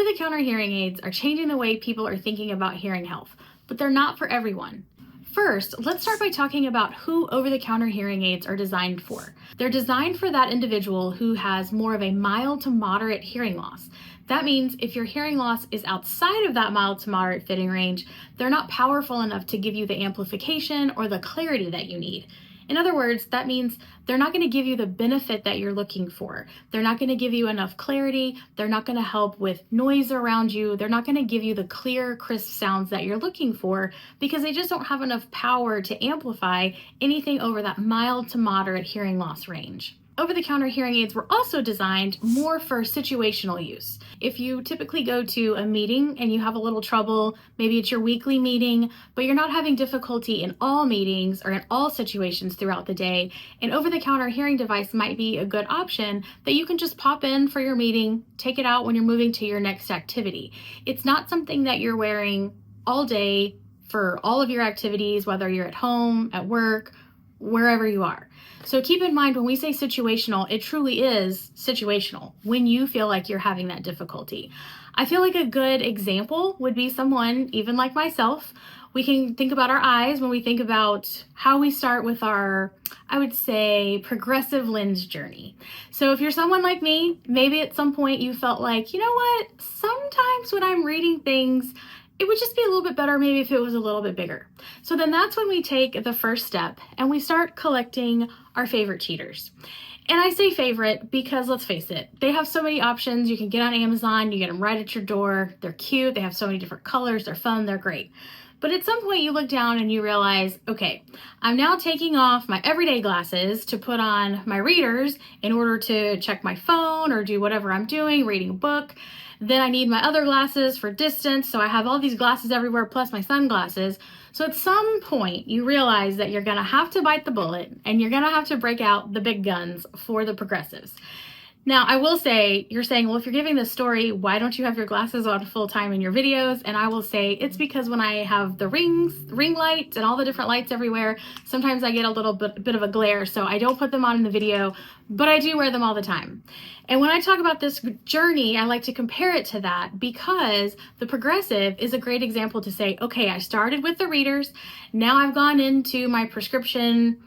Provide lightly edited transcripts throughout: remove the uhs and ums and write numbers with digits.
Over-the-counter hearing aids are changing the way people are thinking about hearing health, but they're not for everyone. First, let's start by talking about who over-the-counter hearing aids are designed for. They're designed for that individual who has more of a mild to moderate hearing loss. That means if your hearing loss is outside of that mild to moderate fitting range, they're not powerful enough to give you the amplification or the clarity that you need. In other words, that means they're not going to give you the benefit that you're looking for. They're not going to give you enough clarity. They're not going to help with noise around you. They're not going to give you the clear, crisp sounds that you're looking for because they just don't have enough power to amplify anything over that mild to moderate hearing loss range. Over-the-counter hearing aids were also designed more for situational use. If you typically go to a meeting and you have a little trouble, maybe it's your weekly meeting, but you're not having difficulty in all meetings or in all situations throughout the day, an over-the-counter hearing device might be a good option that you can just pop in for your meeting, take it out when you're moving to your next activity. It's not something that you're wearing all day for all of your activities, whether you're at home, at work, wherever you are. So keep in mind when we say situational, it truly is situational when you feel like you're having that difficulty. I feel like a good example would be someone, even like myself. We can think about our eyes when we think about how we start with our, I would say, progressive lens journey. So if you're someone like me, maybe at some point you felt like, you know what, sometimes when I'm reading things, it would just be a little bit better maybe if it was a little bit bigger. So then that's when we take the first step and we start collecting our favorite cheaters. And I say favorite because let's face it, they have so many options. You can get on Amazon, you get them right at your door. They're cute, they have so many different colors, they're fun, they're great. But at some point you look down and you realize, okay, I'm now taking off my everyday glasses to put on my readers in order to check my phone or do whatever I'm doing, reading a book. Then I need my other glasses for distance, so I have all these glasses everywhere plus my sunglasses. So at some point you realize that you're gonna have to bite the bullet and you're gonna have to break out the big guns for the progressives. Now, I will say, you're saying, well, if you're giving this story, why don't you have your glasses on full time in your videos? And I will say, it's because when I have the ring light and all the different lights everywhere, sometimes I get a little bit of a glare, so I don't put them on in the video, but I do wear them all the time. And when I talk about this journey, I like to compare it to that because the progressive is a great example to say, okay, I started with the readers, now I've gone into my prescription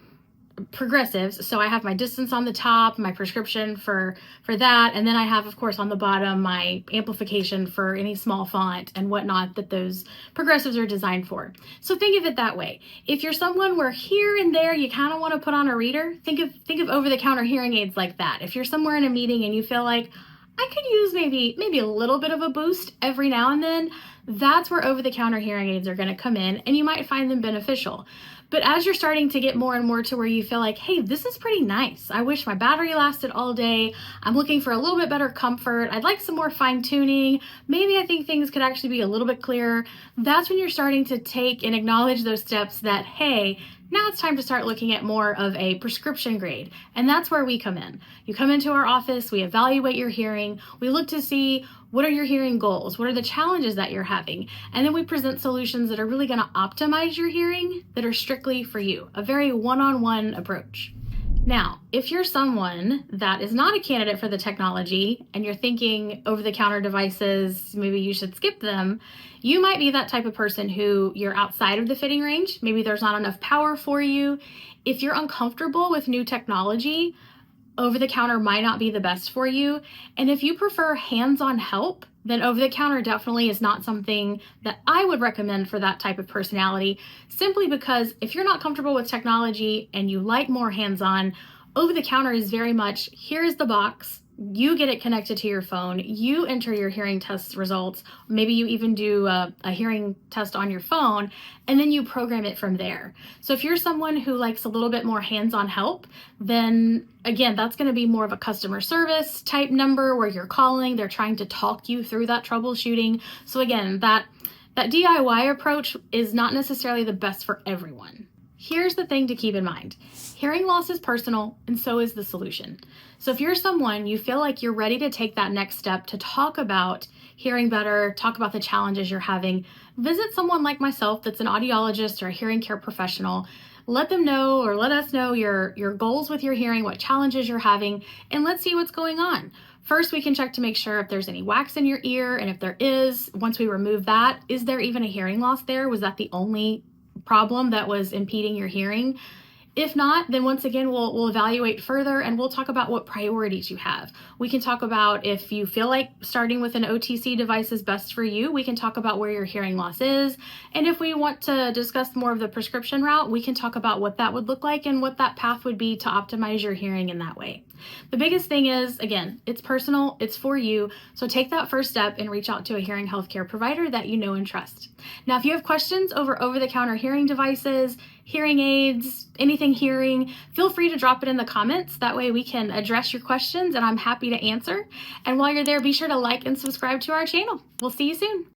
progressives. So I have my distance on the top, my prescription for that, and then I have, of course, on the bottom my amplification for any small font and whatnot that those progressives are designed for. So think of it that way. If you're someone where here and there you kind of want to put on a reader, think of over-the-counter hearing aids like that. If you're somewhere in a meeting and you feel like I could use maybe a little bit of a boost every now and then, that's where over-the-counter hearing aids are going to come in, and you might find them beneficial. But as you're starting to get more and more to where you feel like, hey, this is pretty nice. I wish my battery lasted all day. I'm looking for a little bit better comfort. I'd like some more fine tuning. Maybe I think things could actually be a little bit clearer. That's when you're starting to take and acknowledge those steps that, hey, now it's time to start looking at more of a prescription grade. And that's where we come in. You come into our office, we evaluate your hearing, we look to see what are your hearing goals, what are the challenges that you're having, and then we present solutions that are really going to optimize your hearing that are strictly for you, a very one-on-one approach. Now, if you're someone that is not a candidate for the technology and you're thinking over-the-counter devices, maybe you should skip them, you might be that type of person who you're outside of the fitting range. Maybe there's not enough power for you. If you're uncomfortable with new technology, over-the-counter might not be the best for you. And if you prefer hands-on help, then over-the-counter definitely is not something that I would recommend for that type of personality, simply because if you're not comfortable with technology and you like more hands-on, over-the-counter is very much, here's the box, you get it connected to your phone, you enter your hearing test results, maybe you even do a hearing test on your phone, and then you program it from there. So if you're someone who likes a little bit more hands-on help, then again, that's going to be more of a customer service type number where you're calling, they're trying to talk you through that troubleshooting. So again, that DIY approach is not necessarily the best for everyone. Here's the thing to keep in mind. Hearing loss is personal, and so is the solution. So if you're someone, you feel like you're ready to take that next step to talk about hearing better, talk about the challenges you're having, visit someone like myself that's an audiologist or a hearing care professional. Let them know or let us know your goals with your hearing, what challenges you're having, and let's see what's going on. First, we can check to make sure if there's any wax in your ear, and if there is, once we remove that, is there even a hearing loss there? Was that the only problem that was impeding your hearing? If not, then once again, we'll evaluate further, and we'll talk about what priorities you have. We can talk about if you feel like starting with an OTC device is best for you. We can talk about where your hearing loss is. And if we want to discuss more of the prescription route, we can talk about what that would look like and what that path would be to optimize your hearing in that way. The biggest thing is, again, it's personal, it's for you. So take that first step and reach out to a hearing healthcare provider that you know and trust. Now, if you have questions over-the-counter hearing devices, hearing aids, anything hearing, feel free to drop it in the comments. That way we can address your questions and I'm happy to answer. And while you're there, be sure to like and subscribe to our channel. We'll see you soon.